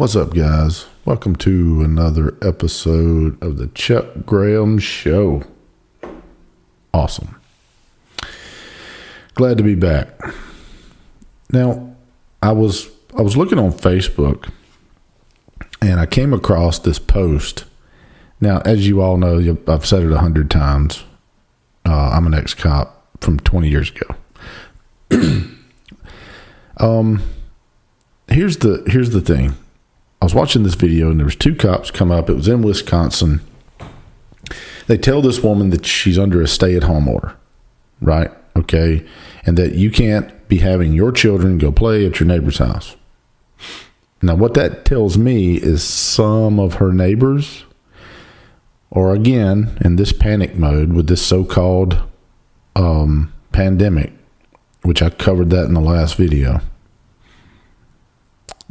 What's up, guys? Welcome to another episode of the Chuck Graham Show. Awesome. Glad to be back. Now, I was looking on Facebook and I came across this post. Now, as you all know, I've said it 100 times. I'm an ex-cop from 20 years ago. Here's the thing. I was watching this video and there was two cops come up. It was in Wisconsin. They tell this woman that she's under a stay-at-home order, right? Okay, and that you can't be having your children go play at your neighbor's house. Now, what that tells me is some of her neighbors are, again, in this panic mode with this so-called pandemic, which I covered that in the last video.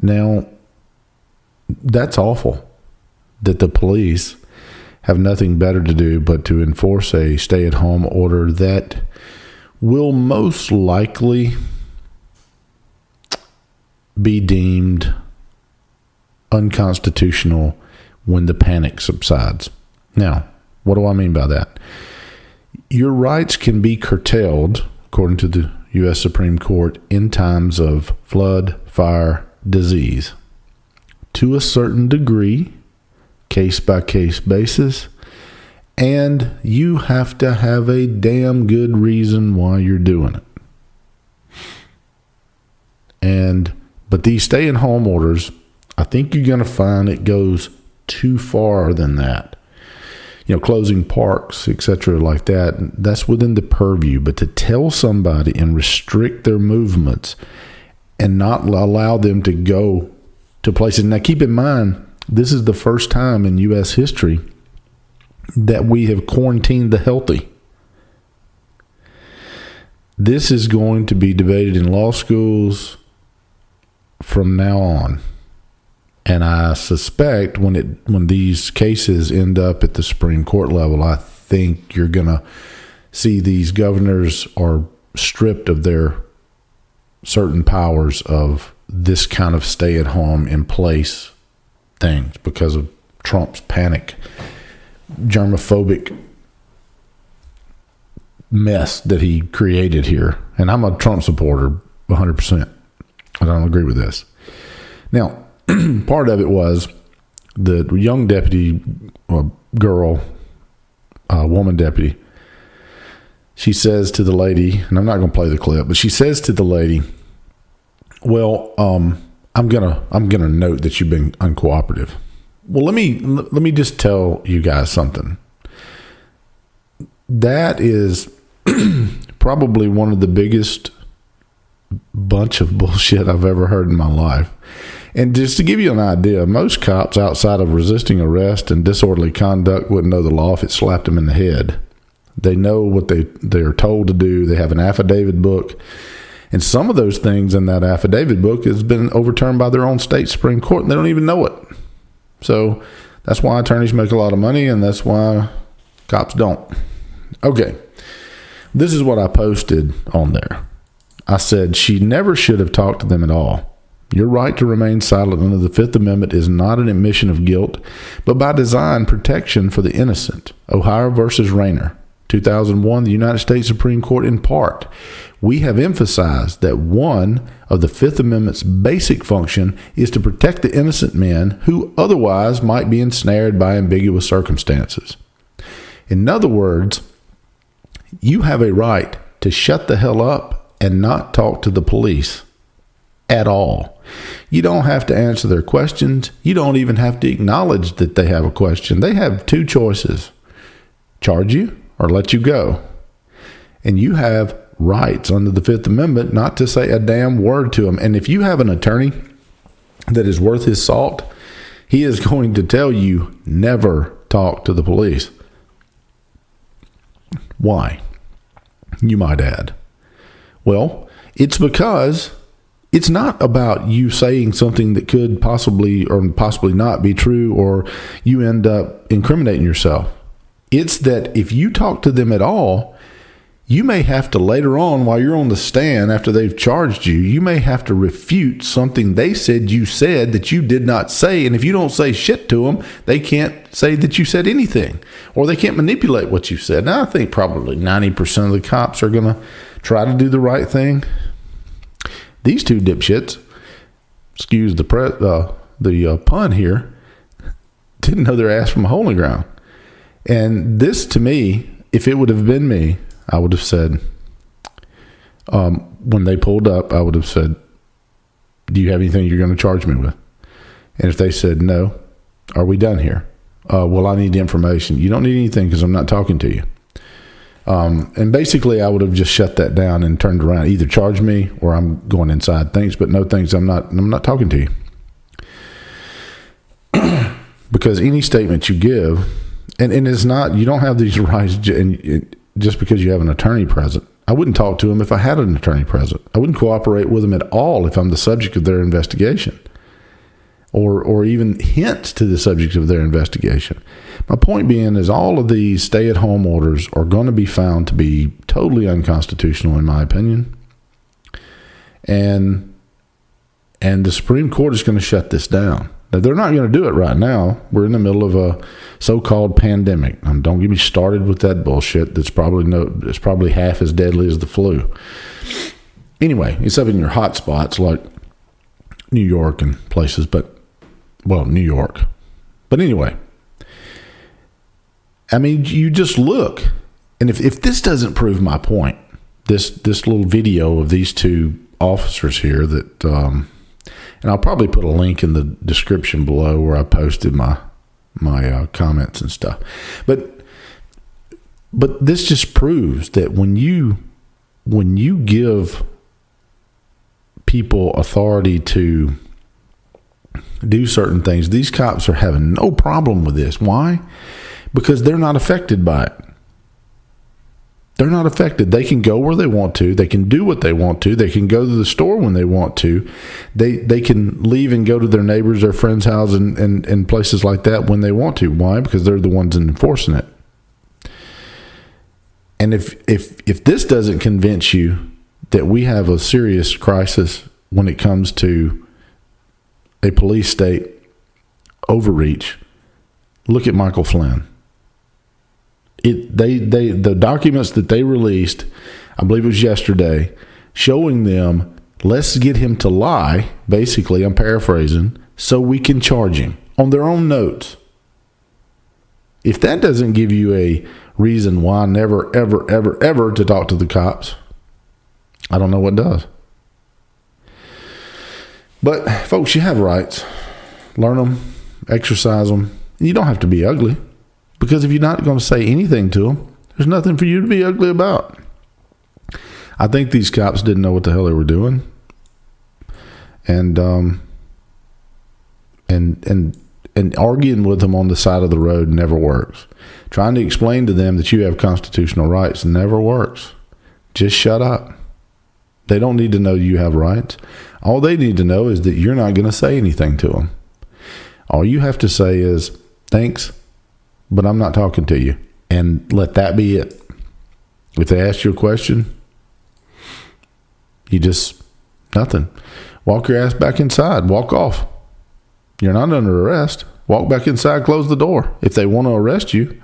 Now, that's awful that the police have nothing better to do but to enforce a stay-at-home order that will most likely be deemed unconstitutional when the panic subsides. Now, what do I mean by that? Your rights can be curtailed, according to the U.S. Supreme Court, in times of flood, fire, disease, to a certain degree, case-by-case basis, and you have to have a damn good reason why you're doing it. But these stay-at-home orders, I think you're going to find it goes too far than that. You know, closing parks, etc., like that, that's within the purview. But to tell somebody and restrict their movements and not allow them to go to places. Now, keep in mind, this is the first time in U.S. history that we have quarantined the healthy. This is going to be debated in law schools from now on. And I suspect when these cases end up at the Supreme Court level, I think you're going to see these governors are stripped of their certain powers of this kind of stay-at-home in place things because of Trump's panic, germophobic mess that he created here. And I'm a Trump supporter 100%. I don't agree with this. Now, part of it was the young deputy, woman deputy, she says to the lady, and I'm not going to play the clip, but she says to the lady, well, I'm gonna note that you've been uncooperative. Well, let me just tell you guys something. That is probably one of the biggest bunch of bullshit I've ever heard in my life. And just to give you an idea, most cops outside of resisting arrest and disorderly conduct wouldn't know the law if it slapped them in the head. They know what they are told to do. They have an affidavit book. And some of those things in that affidavit book has been overturned by their own state Supreme Court, and they don't even know it. So that's why attorneys make a lot of money, and that's why cops don't. Okay, this is what I posted on there. I said, she never should have talked to them at all. Your right to remain silent under the Fifth Amendment is not an admission of guilt, but by design, protection for the innocent. Ohio versus Rayner, 2001, the United States Supreme Court in part. We have emphasized that one of the Fifth Amendment's basic function is to protect the innocent men who otherwise might be ensnared by ambiguous circumstances. In other words, you have a right to shut the hell up and not talk to the police at all. You don't have to answer their questions. You don't even have to acknowledge that they have a question. They have two choices: charge you or let you go. And you have rights under the Fifth Amendment not to say a damn word to them. And if you have an attorney that is worth his salt, he is going to tell you never talk to the police. Why? You might add. Well, it's because it's not about you saying something that could possibly or possibly not be true, or you end up incriminating yourself. It's that if you talk to them at all, you may have to later on, while you're on the stand after they've charged you, you may have to refute something they said you said that you did not say. And if you don't say shit to them, they can't say that you said anything, or they can't manipulate what you said. Now, I think probably 90% of the cops are going to try to do the right thing. These two dipshits, excuse the pun here, didn't know their ass from a hole in the ground. And this, to me, if it would have been me, I would have said, when they pulled up, I would have said, do you have anything you're going to charge me with? And if they said no, are we done here? Well, I need the information. You don't need anything because I'm not talking to you. And basically, I would have just shut that down and turned around. Either charge me or I'm going inside. Thanks, but no thanks. I'm not talking to you. Because any statement you give, and it's not, you don't have these rights just because you have an attorney present. I wouldn't talk to him if I had an attorney present. I wouldn't cooperate with him at all if I'm the subject of their investigation, or even hint to the subject of their investigation. My point being is all of these stay-at-home orders are going to be found to be totally unconstitutional, in my opinion. And the Supreme Court is going to shut this down. Now, they're not going to do it right now. We're in the middle of a so-called pandemic. Don't get me started with that bullshit. It's probably half as deadly as the flu. Anyway, it's up in your hot spots like New York and places, New York. But anyway, I mean, you just look, and if this doesn't prove my point, this little video of these two officers here that, and I'll probably put a link in the description below where I posted my comments and stuff. But this just proves that when you give people authority to do certain things, these cops are having no problem with this. Why? Because they're not affected by it. They're not affected. They can go where they want to. They can do what they want to. They can go to the store when they want to. They can leave and go to their neighbors, their friends' house, and places like that when they want to. Why? Because they're the ones enforcing it. And if this doesn't convince you that we have a serious crisis when it comes to a police state overreach, look at Michael Flynn. The documents that they released, I believe it was yesterday, showing them, let's get him to lie, basically, I'm paraphrasing, so we can charge him on their own notes. If that doesn't give you a reason why never, ever, ever, ever to talk to the cops, I don't know what does. But, folks, you have rights. Learn them, exercise them. You don't have to be ugly. Because if you're not going to say anything to them, there's nothing for you to be ugly about. I think these cops didn't know what the hell they were doing. And arguing with them on the side of the road never works. Trying to explain to them that you have constitutional rights never works. Just shut up. They don't need to know you have rights. All they need to know is that you're not going to say anything to them. All you have to say is, thanks, but I'm not talking to you. And let that be it. If they ask you a question, you just, nothing. Walk your ass back inside. Walk off. You're not under arrest. Walk back inside, close the door. If they want to arrest you,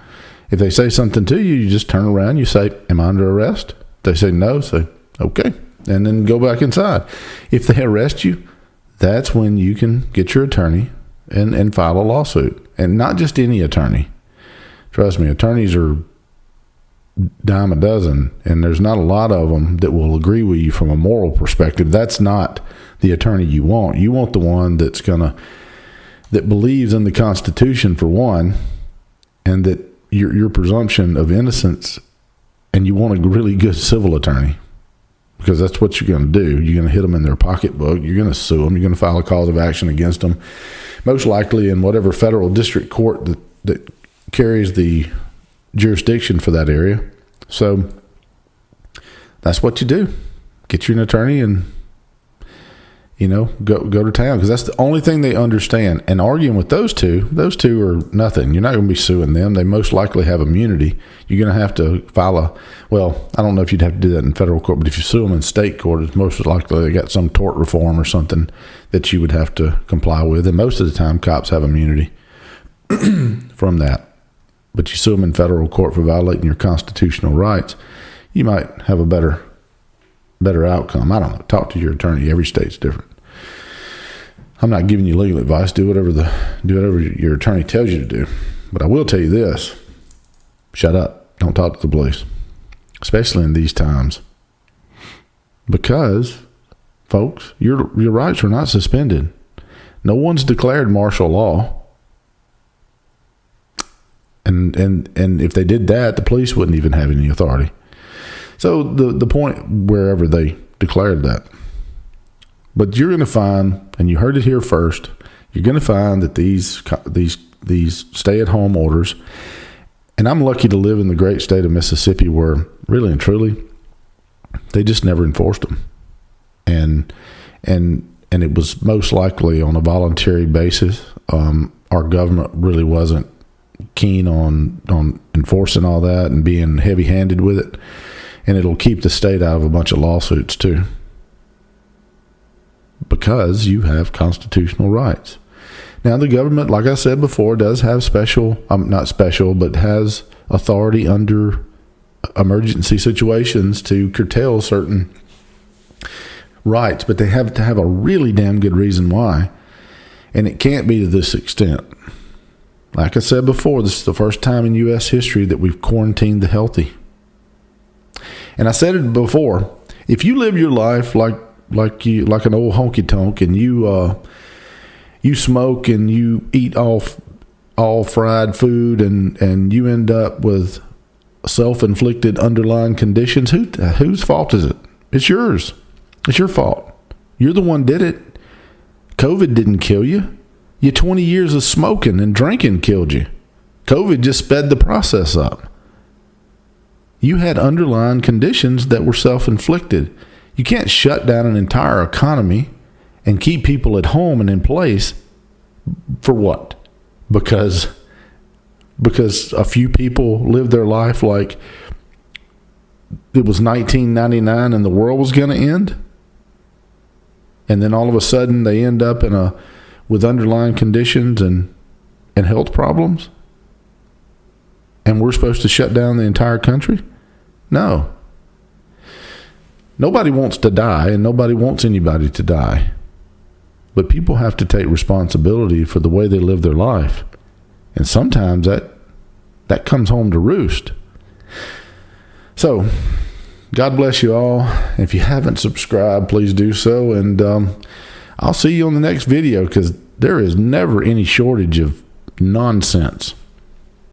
if they say something to you, you just turn around, you say, am I under arrest? If they say no, say, okay. And then go back inside. If they arrest you, that's when you can get your attorney and file a lawsuit. And not just any attorney. Trust me, attorneys are dime a dozen, and there's not a lot of them that will agree with you from a moral perspective. That's not the attorney you want. You want the one that believes in the Constitution, for one, and that your presumption of innocence, and you want a really good civil attorney, because that's what you're going to do. You're going to hit them in their pocketbook. You're going to sue them. You're going to file a cause of action against them, most likely in whatever federal district court that carries the jurisdiction for that area. So that's what you do. Get you an attorney, and go to town, because that's the only thing they understand. And arguing with those two are nothing. You're not going to be suing them. They most likely have immunity. You're going to have to file I don't know if you'd have to do that in federal court, but if you sue them in state court, it's most likely they got some tort reform or something that you would have to comply with. And most of the time, cops have immunity from that. But you sue them in federal court for violating your constitutional rights, you might have a better outcome. I don't know. Talk to your attorney. Every state's different. I'm not giving you legal advice. Do whatever your attorney tells you to do. But I will tell you this: shut up. Don't talk to the police, especially in these times, because, folks, your rights are not suspended. No one's declared martial law. And if they did that, the police wouldn't even have any authority. So the point, wherever they declared that. But you're going to find, and you heard it here first, you're going to find that these stay-at-home orders, and I'm lucky to live in the great state of Mississippi where, really and truly, they just never enforced them. And it was most likely on a voluntary basis. Our government really wasn't keen on enforcing all that and being heavy-handed with it. And it'll keep the state out of a bunch of lawsuits too, because you have constitutional rights. Now, the government, like I said before, does have has authority under emergency situations to curtail certain rights, but they have to have a really damn good reason why. And it can't be to this extent. Like I said before, this is the first time in U.S. history that we've quarantined the healthy. And I said it before, if you live your life like an old honky tonk, and you smoke and you eat all fried food, and you end up with self-inflicted underlying conditions, whose fault is it? It's yours. It's your fault. You're the one did it. COVID didn't kill you. Your 20 years of smoking and drinking killed you. COVID just sped the process up. You had underlying conditions that were self-inflicted. You can't shut down an entire economy and keep people at home and in place for what? Because a few people lived their life like it was 1999 and the world was going to end? And then all of a sudden they end up with underlying conditions and health problems? And we're supposed to shut down the entire country? No. Nobody wants to die, and nobody wants anybody to die. But people have to take responsibility for the way they live their life. And sometimes that comes home to roost. So, God bless you all. If you haven't subscribed, please do so. And I'll see you on the next video, because there is never any shortage of nonsense